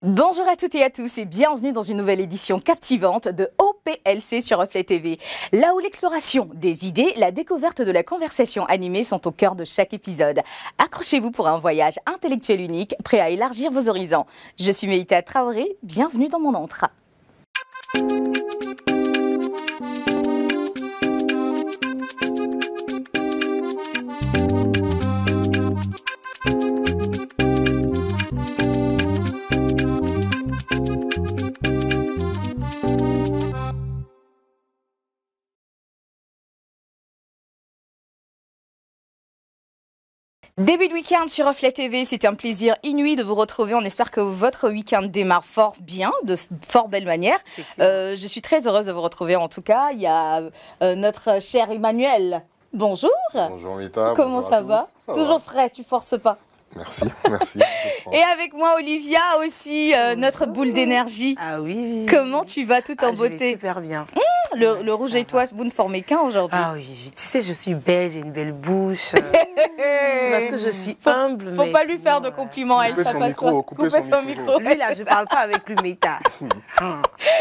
Bonjour à toutes et à tous et bienvenue dans une nouvelle édition captivante de OPLC sur Reflet TV. Là où l'exploration des idées, la découverte de la conversation animée sont au cœur de chaque épisode. Accrochez-vous pour un voyage intellectuel unique, prêt à élargir vos horizons. Je suis Meïta Traoré, bienvenue dans mon antre. Début de week-end sur Reflet TV, c'est un plaisir inouï de vous retrouver. On espère que votre week-end démarre fort bien, de fort belle manière. Je suis très heureuse de vous retrouver en tout cas. Il y a notre cher Emmanuel. Bonjour. Bonjour Mita. Comment ça va? Toujours frais, tu forces pas. Merci, merci. Et avec moi Olivia aussi, notre boule d'énergie. Ah oui. Comment tu vas tout en beauté? Je vais super bien. Le rouge et toi, vous ne formez qu'un aujourd'hui. Ah oui, tu sais, je suis belle, j'ai une belle bouche. C'est parce que je suis humble. Faut pas lui faire de compliments, elle, ça passe pas. Coupez son micro. Lui là, je parle pas avec lui, Meïta.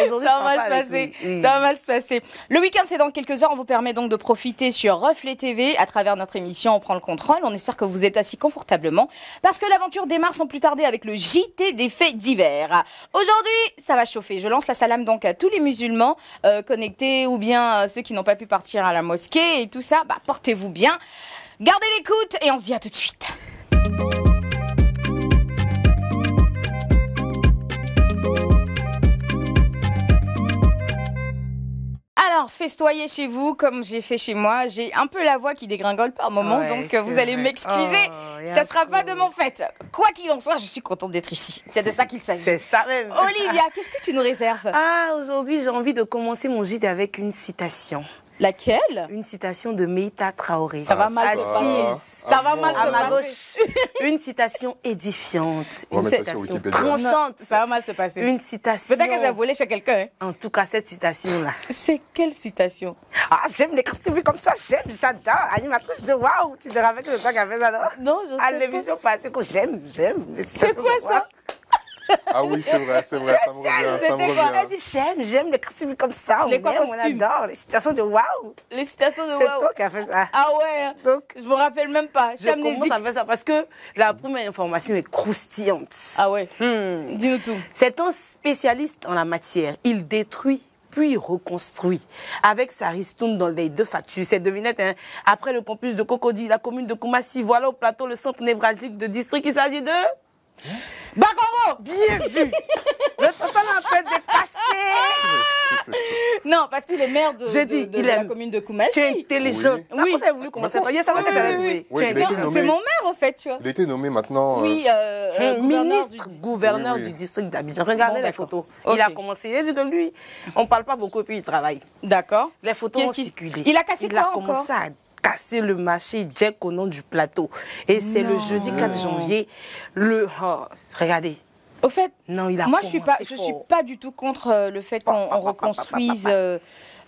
Aujourd'hui, ça va mal se passer. Ça va mal se passer. Le week-end, c'est dans quelques heures. On vous permet donc de profiter sur Reflet TV. À travers notre émission, on prend le contrôle. On espère que vous êtes assis confortablement. Parce que l'aventure démarre sans plus tarder avec le JT des faits divers. Aujourd'hui, ça va chauffer. Je lance la salame donc à tous les musulmans connectés ou bien ceux qui n'ont pas pu partir à la mosquée et tout ça. Bah, portez-vous bien. Gardez l'écoute et on se dit à tout de suite. Alors, festoyez chez vous comme j'ai fait chez moi. J'ai un peu la voix qui dégringole par moment, ouais, donc vous allez m'excuser. Ça sera pas de mon fait. Quoi qu'il en soit, je suis contente d'être ici. C'est de ça qu'il s'agit. C'est ça même. Olivia, qu'est-ce que tu nous réserves? Ah, aujourd'hui, j'ai envie de commencer mon gîte avec une citation. Laquelle? Une citation de Meïta Traoré. Ça va mal se passer. Ça va mal À se ma passer. gauche, une citation édifiante, une citation tranchante. Ça va mal se passer. Une citation. Peut-être que j'ai volé chez quelqu'un. Hein. En tout cas, cette citation-là. C'est quelle citation? Ah, j'aime les costumes comme ça, j'adore. Animatrice de Waouh, tu te rappelles que c'est toi qui as fait ça, non? Non, je sais à l'émission passée que j'aime. C'est quoi ça? Ah oui, c'est vrai, ça me revient, ça me Elle revient. dit j'aime les costumes comme ça. Les quoi costumes? On adore les citations de Waouh. Les citations de C'est Waouh. toi qui as fait ça. Ah ouais. Donc, je me rappelle même pas. Je commence à faire ça parce que la première information est croustillante. Ah ouais. Dis-nous tout. C'est un spécialiste en la matière. Il détruit puis reconstruit. Avec sa ristourne dans les deux factures. C'est devinette, hein. Après le campus de Cocody, la commune de Koumassi, voilà au plateau le centre névralgique de district. Il s'agit de... Bakoro. Bien vu. Le total en fait de passer. Non, parce qu'il est maire de la commune de Koumassi. Tu es intelligent. Oui. Vous avez voulu commencer à travailler, ça va que tu allais trouver. C'est mon maire, au fait, tu vois. Il a été nommé maintenant... Oui, gouverneur du district d'Abidjan. Regardez les photos. Okay. Il a commencé. Il a dit que lui, on ne parle pas beaucoup et puis il travaille. D'accord. Les photos ont circulé. Il a cassé quoi encore? Il a commencé à casser le marché Jack au nom du plateau. Et c'est le jeudi 4 janvier. Regardez. Au fait, non, il a moi je suis pas du tout contre le fait qu'on reconstruise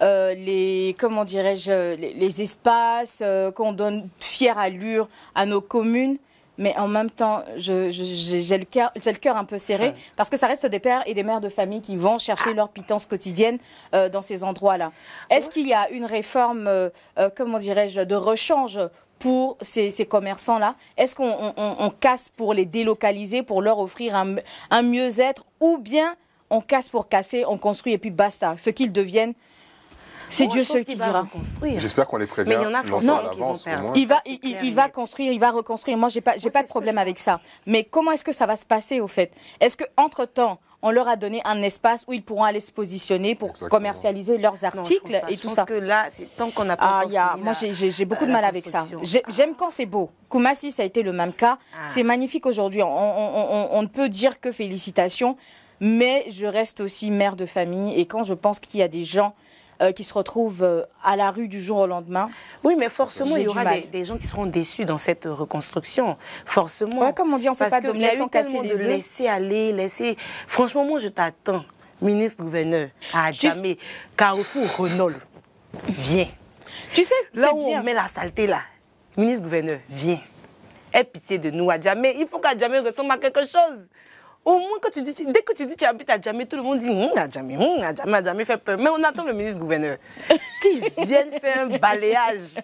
les, comment dirais-je, les espaces, qu'on donne fière allure à nos communes. Mais en même temps, j'ai le cœur un peu serré parce que ça reste des pères et des mères de famille qui vont chercher leur pitance quotidienne dans ces endroits-là. Est-ce qu'il y a une réforme, comment dirais-je, de rechange pour ces commerçants-là? Est-ce qu'on casse pour les délocaliser, pour leur offrir un mieux-être, ou bien on casse pour casser, on construit et puis basta, ce qu'ils deviennent? C'est Dieu seul qui dira. J'espère qu'on les prévient. Mais il y en a forcément à l'avance. Il va construire, il va reconstruire. Moi, j'ai pas de problème avec ça. Mais comment est-ce que ça va se passer au fait? Est-ce que entre temps, on leur a donné un espace où ils pourront aller se positionner pour commercialiser leurs articles et tout ça? Je pense que là, c'est tant qu'on n'a pas. Moi, j'ai beaucoup de mal avec ça. J'aime quand c'est beau. Koumassi, ça a été le même cas. C'est magnifique aujourd'hui. On ne peut dire que félicitations. Mais je reste aussi mère de famille. Et quand je pense qu'il y a des gens qui se retrouvent à la rue du jour au lendemain. Oui, mais forcément, il y aura des gens qui seront déçus dans cette reconstruction. Forcément. Ouais, comme on dit, on ne fait pas d'omelette sans casser les œufs. Laisser aller, laisser... Franchement, moi, je t'attends, ministre-gouverneur, à Djamé, Carrefour, Renault. Viens. Tu sais, là où on met la saleté, là, ministre-gouverneur, viens. Aie pitié de nous à Djamé. Il faut qu'à Djamé ressemble à quelque chose. Au moins, dès que tu dis que tu habites à Djamé, tout le monde dit Djamé fait peur. Mais on attend le ministre-gouverneur qui vienne faire un balayage.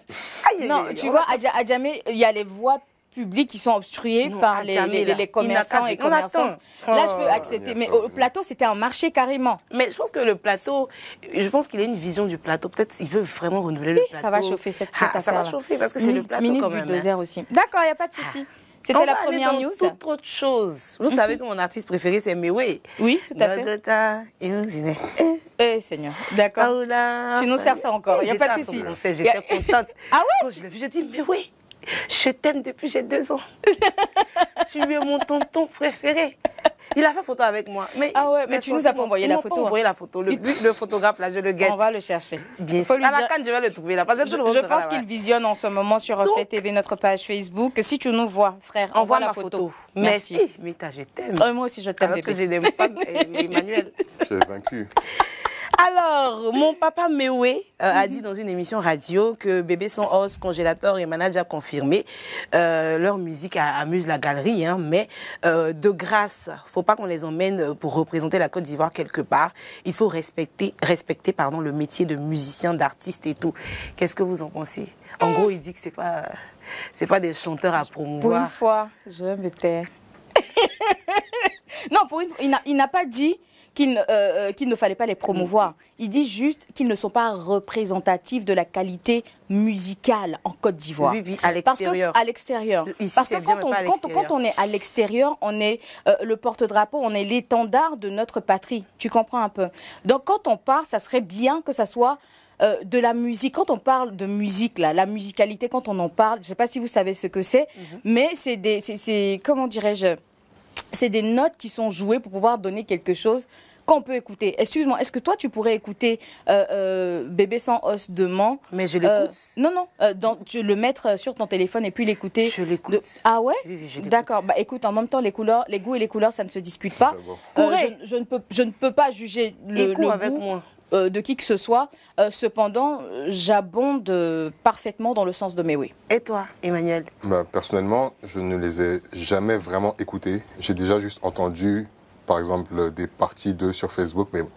Non, tu vois, à Djamé, il y a les voies publics qui sont obstrués par les commerçants et commerçantes. Là, je peux accepter. Mais au plateau, c'était un marché carrément. Mais je pense que le plateau, je pense qu'il a une vision du plateau. Peut-être qu'il veut vraiment renouveler le plateau. Ça va chauffer cette affaire. Ça va chauffer parce que c'est le plateau ministre quand même. Bulldozer aussi. D'accord, il n'y a pas de souci. C'était la première news. Toute autre chose. Vous savez que mon artiste préféré, c'est Mewé. Oui, tout à fait. Seigneur. D'accord. Tu nous sers ça encore. Il n'y a pas de souci. J'étais contente. Ah ouais? Quand je l'ai vu, je dis, mais oui. Je t'aime depuis j'ai 2 ans. Tu es mon tonton préféré. Il a fait photo avec moi. Mais tu nous as pas envoyé la photo. Pas envoyé la photo. Le photographe, là, je le guette. On va le chercher. Bien sûr. À la canne, je vais le trouver là. Parce que je pense qu'il visionne en ce moment sur Reflet TV, notre page Facebook. Si tu nous vois, frère, envoie la photo. Merci. Mita, je t'aime. Moi aussi, je t'aime, bébé. Parce que je n'aime pas Emmanuel. Tu es vaincu. Alors, mon papa Mewé a dit dans une émission radio que Bébé Sans Os, Congélateur et Manager confirmé, leur musique amuse la galerie, hein, mais de grâce, faut pas qu'on les emmène pour représenter la Côte d'Ivoire quelque part. Il faut respecter le métier de musicien, d'artiste et tout. Qu'est-ce que vous en pensez? En gros, il dit que c'est pas des chanteurs à promouvoir. Pour une fois, je me tais. Non, il n'a pas dit qu'il ne fallait pas les promouvoir. Il dit juste qu'ils ne sont pas représentatifs de la qualité musicale en Côte d'Ivoire. Oui, à l'extérieur. À l'extérieur. Parce que quand on est à l'extérieur, on est le porte-drapeau, on est l'étendard de notre patrie. Tu comprends un peu? Donc quand on part, ça serait bien que ça soit de la musique. Quand on parle de musique, là, la musicalité, quand on en parle, je ne sais pas si vous savez ce que c'est, mais c'est comment dirais-je, c'est des notes qui sont jouées pour pouvoir donner quelque chose qu'on peut écouter. Excuse-moi, est-ce que toi, tu pourrais écouter Bébé Sans Os demain? Mais je l'écoute. Non, le mettre sur ton téléphone et puis l'écouter. Je l'écoute. Ah ouais? Oui, je l'écoute. D'accord. Bah, écoute, en même temps, les goûts et les couleurs, ça ne se discute pas. Je ne peux pas juger le goût avec moi. De qui que ce soit. Cependant, j'abonde parfaitement dans le sens de Mewé. Et toi, Emmanuel? Personnellement, je ne les ai jamais vraiment écoutés. J'ai déjà juste entendu, par exemple, des parties d'eux sur Facebook, mais bon,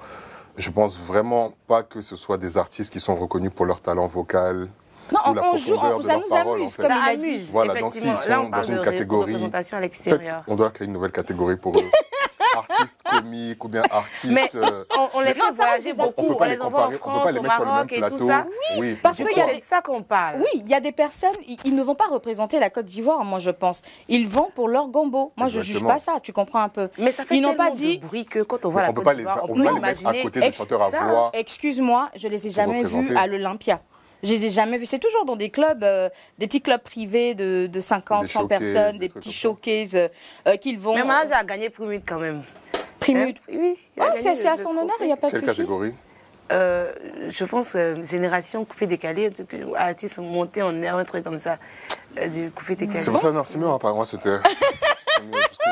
je pense vraiment pas que ce soit des artistes qui sont reconnus pour leur talent vocal. Non, ou la on joue, profondeur de ça leur nous parole, amuse, en fait. comme il a dit. Voilà, donc s'ils sont dans une catégorie, représentation à l'extérieur. on doit créer une nouvelle catégorie pour eux. Artistes comiques ou bien artistes. Mais on les fait voyager beaucoup. On peut pas les les comparer, on peut pas les mettre sur le même plateau. Oui, parce que c'est de ça qu'on parle. Oui, il y a des personnes, ils ne vont pas représenter la Côte d'Ivoire, moi je pense. Ils vont pour leur gombo. Moi je juge pas ça, tu comprends un peu. Mais ça fait tellement de bruit que quand on voit la Côte d'Ivoire, on peut pas les mettre à côté des chanteurs à voix. Excuse-moi, je les ai jamais vus à l'Olympia. Je les ai jamais vus. C'est toujours dans des clubs, des petits clubs privés de 50, 100 personnes, des petits showcases qu'ils vont. Mais Manager a gagné Primute quand même. Primute? Oui. C'est à son honneur, il n'y a pas de souci. Quelle catégorie? Je pense génération coupé décalé, artiste monté en air, un truc comme ça, du coupé décalé. C'est pour ça, non, c'est mieux, apparemment, c'était...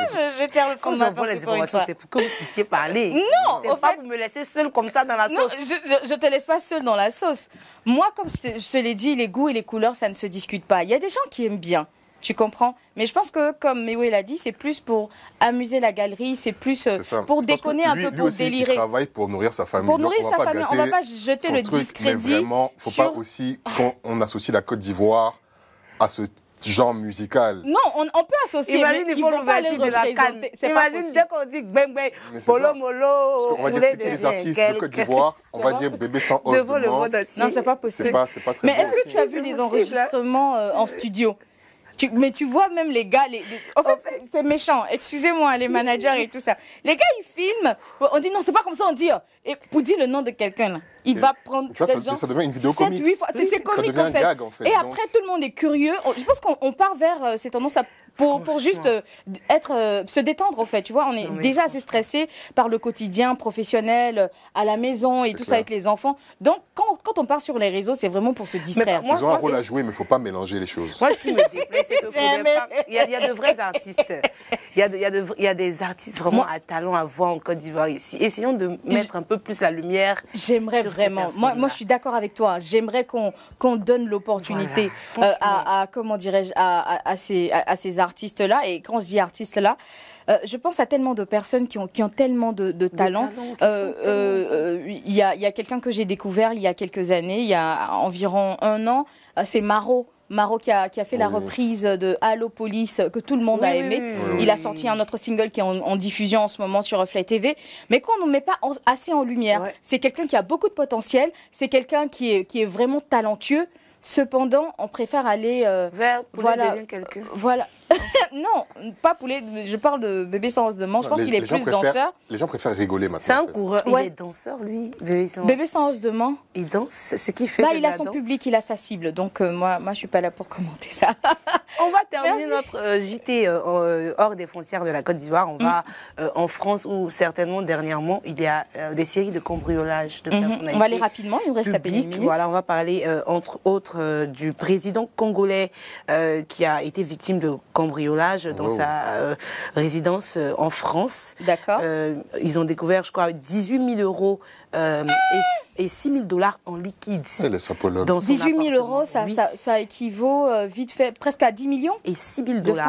Je tire le fond de ma pensée les informations, c'est pour que vous puissiez parler. Non, c'est pas pour me laisser seule comme ça dans la sauce. Non, je te laisse pas seule dans la sauce. Moi, comme je te l'ai dit, les goûts et les couleurs, ça ne se discute pas. Il y a des gens qui aiment bien, tu comprends? Mais je pense que, comme Mewé l'a dit, c'est plus pour amuser la galerie, c'est plus pour déconner un peu, pour aussi, délirer. Il travaille pour nourrir sa famille. Pour nourrir sa famille, on ne va pas jeter le discrédit. Mais vraiment, il ne faut pas aussi qu'on associe la Côte d'Ivoire à ce genre musical. Non, on peut associer, mais ils ne vont pas les représenter. Imagine dès qu'on dit bang bang, polo molo. On va dire c'est qui les artistes de Côte d'Ivoire, on va dire Bébé Sans Os. Non, c'est pas possible. C'est pas très mais est-ce que tu as vu les enregistrements en studio? Mais tu vois même les gars, en fait c'est méchant, excusez-moi les managers et tout ça. Les gars ils filment, on dit non c'est pas comme ça on dit, et pour dire le nom de quelqu'un, il va prendre ça devient une vidéo comique. 7-8 fois, c'est comique en fait. Gag, en fait. Et après tout le monde est curieux, je pense qu'on part vers ces tendances pour juste se détendre en fait, tu vois, on est déjà assez stressé par le quotidien professionnel, à la maison et tout ça avec les enfants. Donc quand on part sur les réseaux, c'est vraiment pour se distraire. Ils ont un rôle à jouer, mais il ne faut pas mélanger les choses. Moi, ce qui me déplaît, c'est que il y a de vrais artistes. Il y a des artistes vraiment à talent à voir en Côte d'Ivoire ici. Essayons de mettre un peu plus la lumière. J'aimerais vraiment. Moi, je suis d'accord avec toi. J'aimerais qu'on donne l'opportunité à comment dirais-je, à ces artistes artistes-là. Et quand je dis artistes-là, je pense à tellement de personnes qui ont tellement de talent. Il y a quelqu'un que j'ai découvert il y a quelques années, il y a environ 1 an, c'est Maro. Maro qui a fait la reprise de Allo Police que tout le monde a aimé. Il a sorti un autre single qui est en diffusion en ce moment sur Reflet TV. Mais qu'on ne met pas assez en lumière. C'est quelqu'un qui a beaucoup de potentiel. C'est quelqu'un qui est vraiment talentueux. Cependant, on préfère aller vers quelqu'un. Voilà. Non, pas Poulet. Je parle de Bébé sans os de manche. Je pense qu'il est plus danseur. Les gens préfèrent rigoler maintenant. C'est un coureur. Il est danseur, lui. Bébé sans os de manche. Il danse. C'est ce qu'il fait. Il a son public, il a sa cible. Donc moi, je suis pas là pour commenter ça. On va terminer notre JT hors des frontières de la Côte d'Ivoire. On va en France où certainement dernièrement il y a des séries de cambriolages de personnalités. On va aller rapidement. Il nous reste à peine une minute. Voilà, on va parler entre autres du président congolais qui a été victime de cambriolage dans sa résidence en France. D'accord. Ils ont découvert, je crois, 18 000 euros et 6 000 $ en liquide. 18 000 euros, ça équivaut vite fait presque à 10 millions. Et 6 000 $.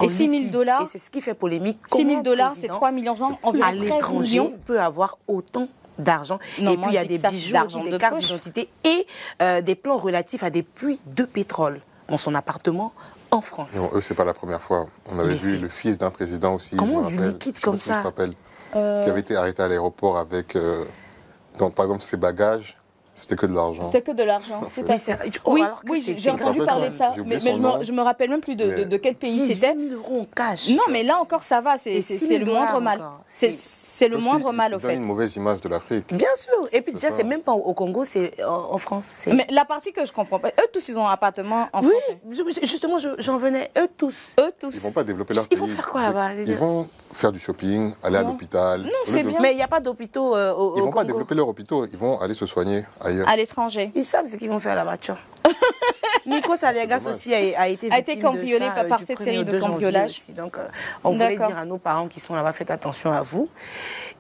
Et 6 000 $. Et c'est ce qui fait polémique. 6 000 $, c'est 3 millions environ. À l'étranger, on peut avoir autant d'argent. Et puis il y a des bijoux, des cartes d'identité et des plans relatifs à des puits de pétrole dans son appartement en France. Non, eux, c'est pas la première fois. On avait vu le fils d'un président aussi. Comment du liquide comme ça? Je me rappelle. Qui avait été arrêté à l'aéroport avec, par exemple, ses bagages. C'était que de l'argent. C'était que de l'argent. Oui, j'ai entendu parler de ça, mais je me rappelle même plus de quel pays c'était. 10 000 € en cash. Non, mais là encore ça va, c'est le moindre mal. C'est le moindre mal au fait. Ça donne une mauvaise image de l'Afrique. Bien sûr. Et puis déjà, c'est même pas au Congo, c'est en France. Mais la partie que je comprends pas, eux tous ils ont un appartement en France. Oui, justement, j'en venais. Eux tous. Ils vont pas développer leur pays. Ils vont faire quoi là-bas? Ils vont faire du shopping, aller à l'hôpital. Non, c'est bien. Mais il n'y a pas d'hôpitaux au Congo. Ils vont pas développer leurs hôpitaux, ils vont aller se soigner ailleurs. À l'étranger. Ils savent ce qu'ils vont faire là-bas, tu vois. Nico Saliagas aussi a été cambriolé par cette série de cambriolages. Donc, on voulait dire à nos parents qui sont là-bas, faites attention à vous.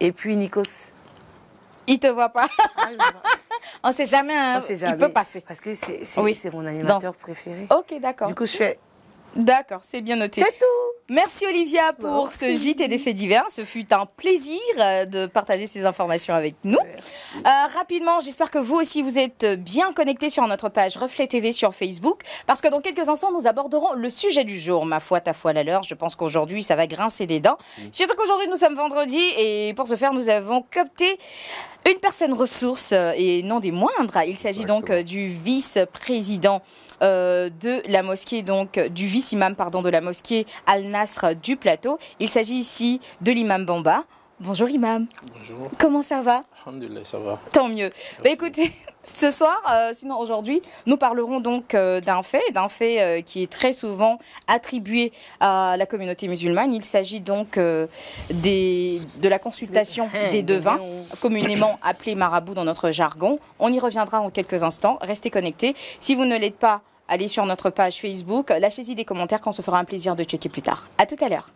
Et puis, Nikos... Il te voit pas. On ne sait jamais, il peut passer. Parce que c'est mon animateur préféré. Ok, d'accord. Du coup, je fais... D'accord, c'est bien noté. C'est tout. Merci Olivia pour ce JT des faits divers. Ce fut un plaisir de partager ces informations avec nous. Rapidement, j'espère que vous aussi vous êtes bien connectés sur notre page Reflet TV sur Facebook. Parce que dans quelques instants, nous aborderons le sujet du jour. Ma foi, ta foi, la leur. Je pense qu'aujourd'hui, ça va grincer des dents. Surtout qu'aujourd'hui, nous sommes vendredi. Et pour ce faire, nous avons coopté une personne ressource et non des moindres. Il s'agit donc du vice-président de la mosquée, donc du vice-imam de la mosquée Al-Nasr du Plateau. Il s'agit ici de l'imam Bamba. Bonjour imam. Bonjour. Comment ça va? Alhamdulillah, ça va. Tant mieux. Écoutez, ce soir, sinon aujourd'hui, nous parlerons donc d'un fait qui est très souvent attribué à la communauté musulmane. Il s'agit donc de la consultation des devins, communément appelés marabouts dans notre jargon. On y reviendra dans quelques instants. Restez connectés. Si vous ne l'êtes pas, allez sur notre page Facebook. Lâchez-y des commentaires qu'on se fera un plaisir de checker plus tard. À tout à l'heure.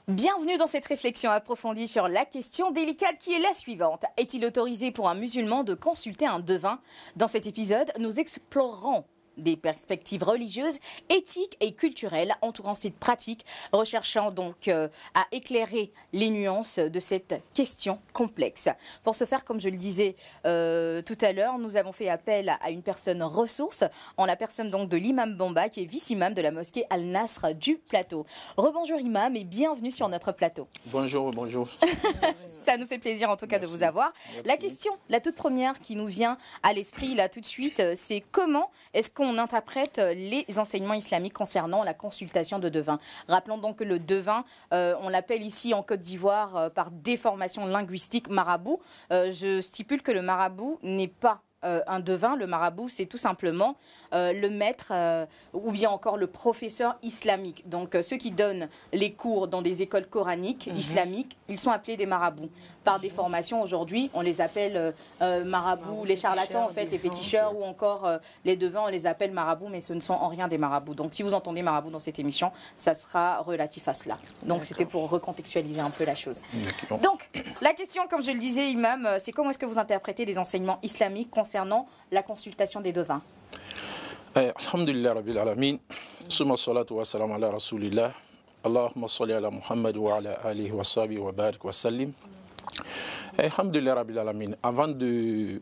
Bienvenue dans cette réflexion approfondie sur la question délicate qui est la suivante. Est-il autorisé pour un musulman de consulter un devin? Dans cet épisode, nous explorerons des perspectives religieuses, éthiques et culturelles entourant cette pratique, recherchant donc à éclairer les nuances de cette question complexe. Pour ce faire, comme je le disais tout à l'heure, nous avons fait appel à une personne ressource, en la personne donc de l'imam Bamba, qui est vice-imam de la mosquée Al-Nasr du Plateau. Rebonjour imam et bienvenue sur notre plateau. Bonjour, bonjour. Ça nous fait plaisir en tout cas de vous avoir. Merci. La question, la toute première qui nous vient à l'esprit là tout de suite, c'est comment est-ce qu'on interprète les enseignements islamiques concernant la consultation de devins. Rappelons donc que le devin, on l'appelle ici en Côte d'Ivoire par déformation linguistique marabout. Je stipule que le marabout n'est pas un devin, le marabout, c'est tout simplement le maître ou bien encore le professeur islamique. Donc ceux qui donnent les cours dans des écoles coraniques islamiques, ils sont appelés des marabouts. Par des formations aujourd'hui, on les appelle marabouts, les charlatans en fait, les féticheurs ou encore les devins, on les appelle marabouts, mais ce ne sont en rien des marabouts. Donc si vous entendez marabout dans cette émission, ça sera relatif à cela. Donc c'était pour recontextualiser un peu la chose. Donc la question, comme je le disais, Imam, c'est comment est-ce que vous interprétez les enseignements islamiques concernant la consultation des devins? Alhamdulillah Rabbil Alamin. Summa salatu wa salam ala Rasulillah. Allahumma salli ala Muhammad wa ala alihi wa sahbihi wa barik wa sallim. Alhamdulillah Rabbil Alamin. Avant de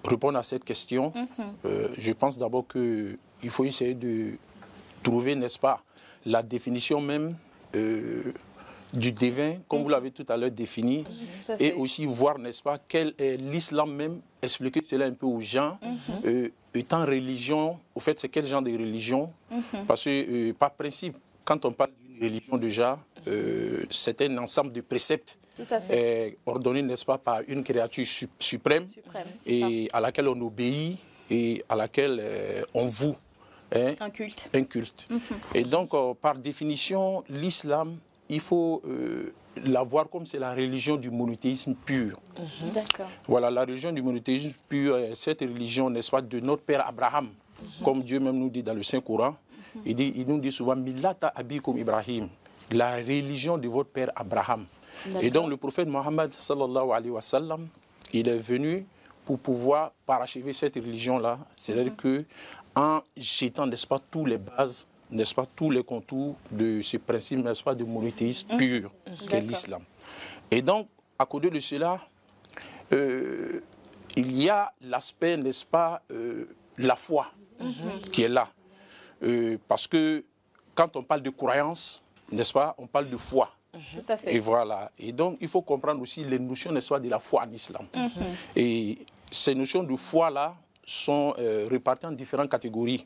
répondre à cette question, je pense d'abord qu'il faut essayer de trouver, n'est-ce pas, la définition même du devin, comme vous l'avez tout à l'heure défini, et aussi voir, n'est-ce pas, quel est l'islam même, expliquer cela un peu aux gens, étant religion, au fait, c'est quel genre de religion, parce que par principe, quand on parle d'une religion déjà, c'est un ensemble de préceptes ordonnés, n'est-ce pas, par une créature suprême et à laquelle on obéit et à laquelle on voue un culte. Et donc, par définition, l'islam, il faut la voir comme c'est la religion du monothéisme pur. D'accord. Voilà, la religion du monothéisme pur, cette religion, n'est-ce pas, de notre père Abraham, comme Dieu même nous dit dans le Saint-Coran. Il nous dit souvent, Millata abikum Ibrahim, la religion de votre père Abraham. Et donc, le prophète Mohammed, sallallahu alayhi wa sallam, il est venu pour pouvoir parachever cette religion-là. C'est-à-dire que en jetant, n'est-ce pas, tous les bases, n'est-ce pas, tous les contours de ce principe, n'est-ce pas, de monothéisme pur qu'est l'islam. Et donc, à côté de cela, il y a l'aspect, n'est-ce pas, la foi qui est là. Parce que quand on parle de croyance, n'est-ce pas, on parle de foi. Tout à fait. Et voilà. Et donc, il faut comprendre aussi les notions, n'est-ce pas, de la foi en islam. Et ces notions de foi-là sont réparties en différentes catégories.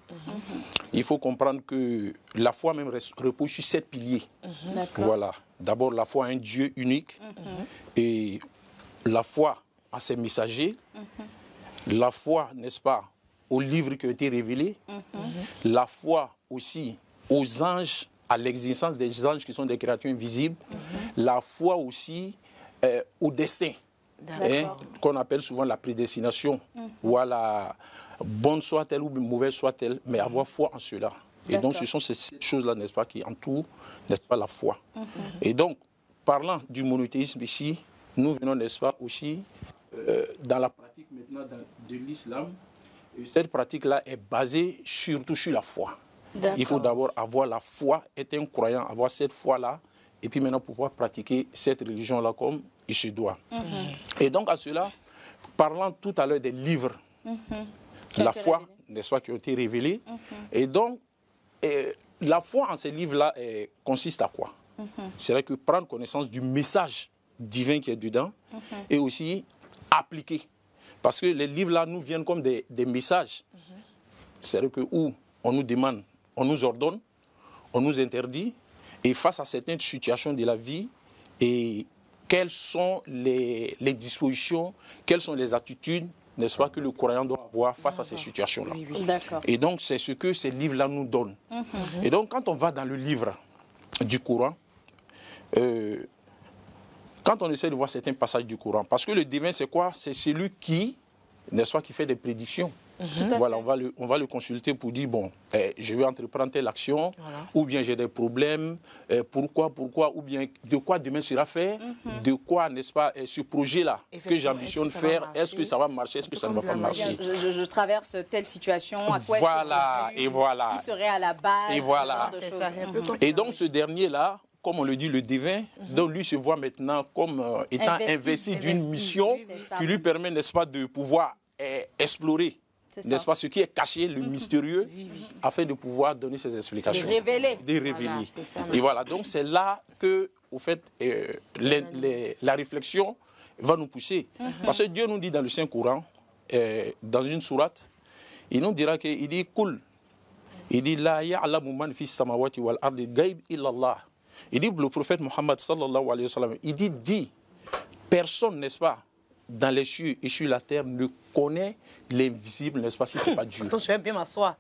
Il faut comprendre que la foi même repose sur 7 piliers. Voilà. D'abord, la foi à un Dieu unique. Et la foi à ses messagers. La foi, n'est-ce pas, aux livres qui ont été révélés. La foi aussi aux anges, à l'existence des anges qui sont des créatures invisibles. La foi aussi au destin. Qu'on appelle souvent la prédestination, ou à la bonne soit-elle ou mauvaise soit-elle, mais avoir foi en cela. Et donc ce sont ces choses-là, n'est-ce pas, qui entourent, n'est-ce pas, la foi. Et donc, parlant du monothéisme ici, nous venons, n'est-ce pas, aussi dans la pratique maintenant de l'islam. Cette pratique-là est basée surtout sur la foi. Il faut d'abord avoir la foi, être un croyant, avoir cette foi-là, et puis maintenant pouvoir pratiquer cette religion-là comme il se doit. Et donc à cela, parlant tout à l'heure des livres, la foi, n'est-ce pas, qui ont été révélés. Et donc, la foi en ces livres-là consiste à quoi? C'est vrai que prendre connaissance du message divin qui est dedans et aussi appliquer. Parce que les livres-là nous viennent comme des messages. C'est vrai que où on nous demande, on nous ordonne, on nous interdit, et face à certaines situations de la vie, et quelles sont les dispositions, quelles sont les attitudes, n'est-ce pas, que le croyant doit avoir face à ces situations-là. Et donc, c'est ce que ces livres-là nous donnent. Et donc, quand on va dans le livre du Coran, quand on essaie de voir certains passages du Coran, parce que le devin, c'est quoi? C'est celui qui, n'est-ce pas, qui fait des prédictions. Voilà, on va le consulter pour dire, bon, je vais entreprendre telle action, ou bien j'ai des problèmes, pourquoi, ou bien de quoi demain sera fait, de quoi, n'est-ce pas, ce projet-là que j'ambitionne faire, est-ce que ça va marcher, est-ce que ça ne va pas marcher. Je traverse telle situation, à quoi voilà, est-ce que qui serait à la base, et voilà. Et donc ce dernier-là, comme on le dit, le devin, donc lui se voit maintenant comme étant investi d'une mission qui lui permet, n'est-ce pas, de pouvoir explorer, n'est-ce pas, ce qui est caché, le mystérieux, afin de pouvoir donner ses explications. De révéler. De révéler. Voilà, et voilà, donc c'est là que, au fait, la réflexion va nous pousser. Parce que Dieu nous dit dans le Saint-Coran, dans une sourate, il nous dira qu'il dit « Kul ». Il dit « La ya'lamu man fi samawati wal ardi gaib illallah ». Il dit, le prophète Mohammed sallallahu alayhi wa sallam, il dit, personne, n'est-ce pas, dans les cieux et sur la terre ne connaît l'invisible, n'est-ce pas, si ce n'est pas Dieu. Attends, je vais bien m'asseoir.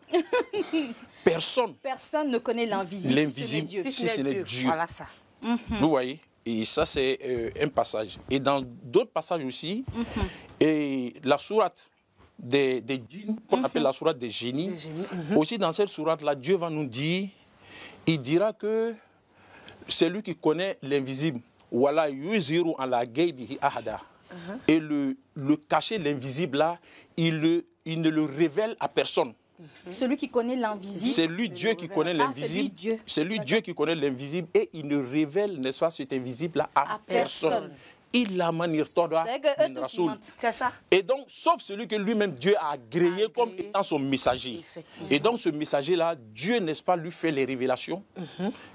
Personne Personne ne connaît l'invisible si ce n'est Dieu. Voilà ça. Vous voyez? Et ça, c'est un passage. Et dans d'autres passages aussi, et la sourate des djinns, qu'on appelle la sourate des génies, aussi dans cette sourate-là, Dieu va nous dire, il dira que c'est lui qui connaît l'invisible. Voilà, yuziru ala gaybihi ahada. Et le cacher, l'invisible là, il ne le révèle à personne. Celui qui connaît l'invisible. C'est lui Dieu qui connaît l'invisible. C'est lui Dieu qui connaît l'invisible et il ne révèle, n'est-ce pas, cet invisible-là à personne. Il l'a C'est ça. Et donc, sauf celui que lui-même Dieu a agréé comme étant son messager. Et donc, ce messager-là, Dieu, n'est-ce pas, lui fait les révélations.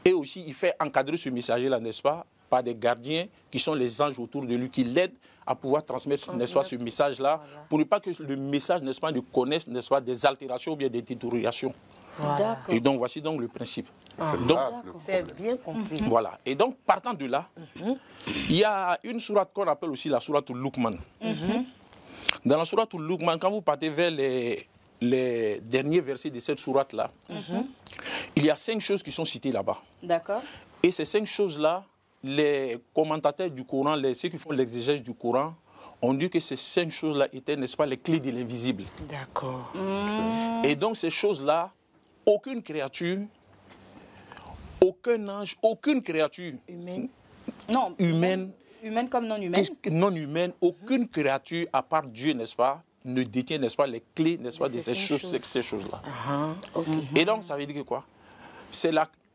Et aussi, il fait encadrer ce messager-là, n'est-ce pas, par des gardiens qui sont les anges autour de lui, qui l'aident à pouvoir transmettre, n'est-ce pas, ce message-là, pour ne pas que le message, n'est-ce pas, ne connaisse, n'est-ce pas, des altérations ou bien des détériorations. Voilà. Et donc, voici donc le principe. C'est bien compris. Voilà. Et donc, partant de là, il y a une sourate qu'on appelle aussi la sourate Luqman. Dans la sourate Luqman, quand vous partez vers les derniers versets de cette sourate-là, il y a 5 choses qui sont citées là-bas. D'accord. Et ces 5 choses-là, les commentateurs du Coran, ceux qui font l'exégèse du Coran, ont dit que ces 5 choses-là étaient, n'est-ce pas, les clés de l'invisible. D'accord. Et donc, ces choses-là, aucune créature, aucun ange, aucune créature humaine, humaine comme non humaine. Non humaine, aucune créature à part Dieu, n'est-ce pas, ne détient, n'est-ce pas, les clés, n'est-ce pas, de ces choses-là. Et donc, ça veut dire que quoi? C'est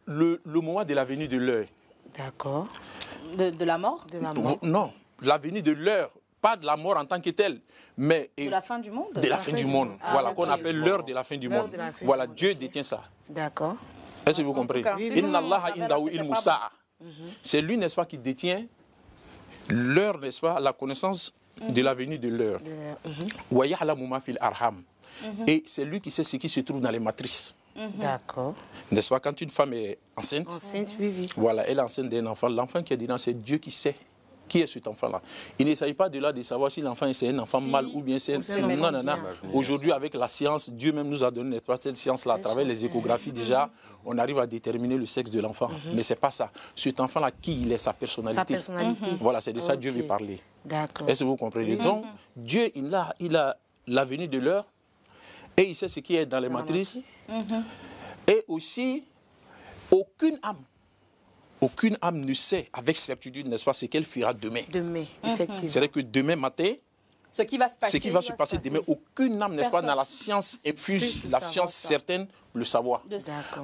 le moment de la venue de l'heure. D'accord. De la mort? Non, la venue de l'heure. Pas de la mort en tant que telle, mais... De la fin du monde? De la fin du monde. Voilà, qu'on appelle l'heure de la fin du monde. Voilà, Dieu détient ça. D'accord. Est-ce que vous comprenez? Inna Allaha indahu ilmu sa'a. C'est lui, n'est-ce pas, qui détient l'heure, n'est-ce pas, la connaissance de la venue de l'heure. Wa ya'lamu ma fil arham. Et c'est lui qui sait ce qui se trouve dans les matrices. D'accord. N'est-ce pas, quand une femme est enceinte, voilà, elle est enceinte d'un enfant, l'enfant qui est dedans, c'est Dieu qui sait qui est cet enfant-là. Il ne s'agit pas de là de savoir si l'enfant c'est un enfant mâle ou bien c'est un enfant. Non, non, non. Aujourd'hui, avec la science, Dieu même nous a donné cette science-là. À travers les échographies, déjà, on arrive à déterminer le sexe de l'enfant. Mais ce n'est pas ça. Cet enfant-là, qui il est, sa personnalité. Sa personnalité. Voilà, c'est de ça que Dieu veut parler. D'accord. Est-ce que vous comprenez? Donc, Dieu, il a la venue de l'heure et il sait ce qui est dans les matrices. Et aussi, aucune âme ne sait avec certitude, n'est-ce pas, ce qu'elle fera demain. Demain, effectivement. C'est-à-dire que demain matin, ce qui va se passer demain, aucune âme, n'est-ce pas, dans la science infuse, la science certaine, le savoir.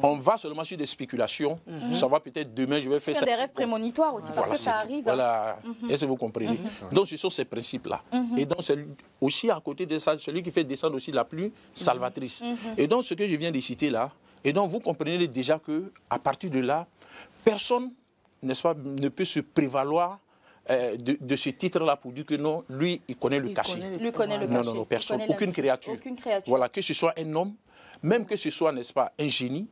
On va seulement sur des spéculations, savoir peut-être demain, je vais faire ça. Il y a des rêves prémonitoires aussi, parce que ça arrive. Voilà, est-ce que vous comprenez? Donc, ce sont ces principes-là. Et donc, c'est aussi à côté de ça, celui qui fait descendre aussi la pluie salvatrice. Et donc, ce que je viens de citer là, et donc, vous comprenez déjà qu'à partir de là, personne, n'est-ce pas, ne peut se prévaloir de ce titre-là pour dire que non, lui, il connaît le cachet. Non, personne, aucune créature. Voilà, que ce soit un homme, même que ce soit, n'est-ce pas, un génie,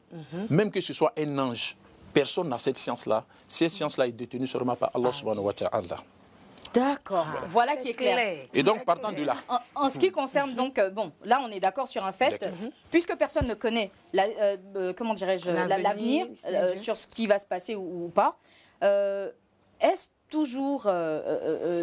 même que ce soit un ange, personne n'a cette science-là. Cette science-là est détenue seulement par Allah subhanahu wa ta'ala. D'accord, voilà qui est clair. Et donc, partant de là. En ce qui concerne, donc, bon, là, on est d'accord sur un fait, puisque personne ne connaît, comment dirais-je, l'avenir sur ce qui va se passer ou pas, est-ce toujours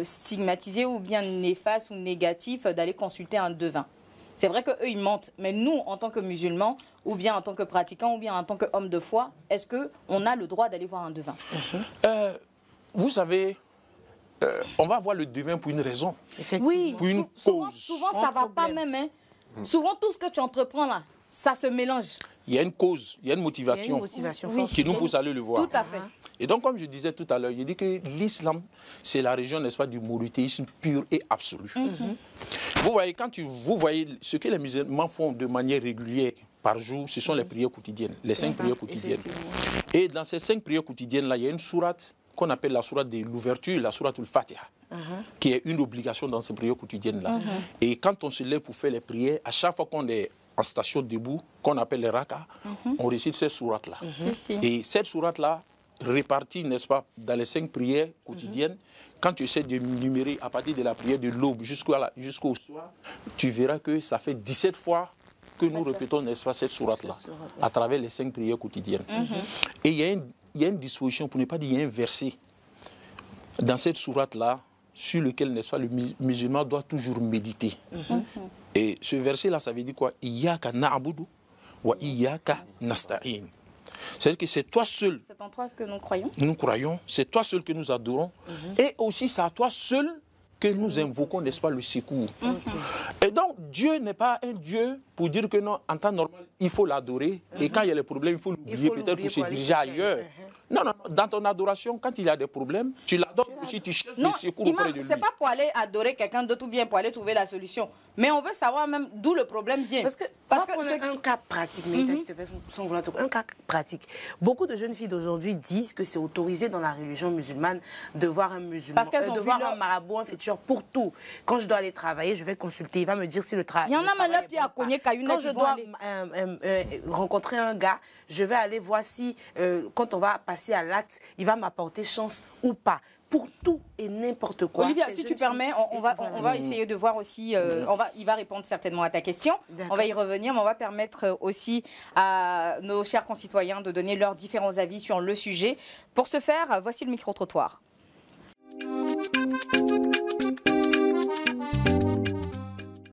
stigmatisé ou bien néfaste ou négatif d'aller consulter un devin? C'est vrai qu'eux, ils mentent, mais nous, en tant que musulmans, ou bien en tant que pratiquants, ou bien en tant qu'hommes de foi, est-ce qu'on a le droit d'aller voir un devin? Vous savez... on va voir le devin pour une raison, oui, pour une cause. Souvent, ça ne va pas même. Hein. Souvent, tout ce que tu entreprends là, ça se mélange. Il y a une cause, il y a une motivation, qui nous pousse à aller le voir. Tout à fait. Et donc, comme je disais tout à l'heure, je dis que l'islam, c'est la région, n'est-ce pas, du monothéisme pur et absolu. Vous voyez, vous voyez ce que les musulmans font de manière régulière par jour, ce sont les prières quotidiennes, les 5 prières quotidiennes. Et dans ces 5 prières quotidiennes-là, il y a une sourate qu'on appelle la sourate de l'ouverture, la sourate al-Fatiha, qui est une obligation dans ces prières quotidiennes-là. Et quand on se lève pour faire les prières, à chaque fois qu'on est en station debout, qu'on appelle les raka, on récite cette sourate-là. Et cette sourate-là, réparties, n'est-ce pas, dans les 5 prières quotidiennes. Quand tu essaies de numérer à partir de la prière de l'aube jusqu'au soir, tu verras que ça fait 17 fois que nous répétons, n'est-ce pas, cette sourate-là, à travers les 5 prières quotidiennes. Et il y a une disposition, pour ne pas dire, il y a un verset dans cette sourate-là sur lequel, n'est-ce pas, le musulman doit toujours méditer. Et ce verset-là, ça veut dire quoi? Iyyaka na'budu wa iyyaka nasta'in. C'est-à-dire que c'est toi seul. C'est en toi que nous croyons. Nous croyons, c'est toi seul que nous adorons. Et aussi, c'est à toi seul que nous invoquons, n'est-ce pas, le secours. Et donc, Dieu n'est pas un Dieu pour dire que non, en temps normal, il faut l'adorer. Et quand il y a les problèmes, il faut l'oublier peut-être pour se diriger ailleurs. Non, non, dans ton adoration, quand il y a des problèmes, tu l'adores aussi, tu cherches le secours auprès de lui. C'est pas pour aller adorer quelqu'un d'autre ou bien pour aller trouver la solution. Mais on veut savoir même d'où le problème vient. Parce que c'est un cas pratique, mais sans vouloir un cas pratique. Beaucoup de jeunes filles d'aujourd'hui disent que c'est autorisé dans la religion musulmane de voir un musulman, de voir un marabout, un féticheur pour tout. Quand je dois aller travailler, je vais consulter. Il va me dire si le travail. Il y en a malheur qui a cogné quand je dois rencontrer un gars, je vais aller voir si, quand on va passer à l'acte, il va m'apporter chance ou pas. Pour tout et n'importe quoi. Olivia, si tu permets, on va essayer de voir aussi, il va répondre certainement à ta question, on va y revenir, mais on va permettre aussi à nos chers concitoyens de donner leurs différents avis sur le sujet. Pour ce faire, voici le micro-trottoir.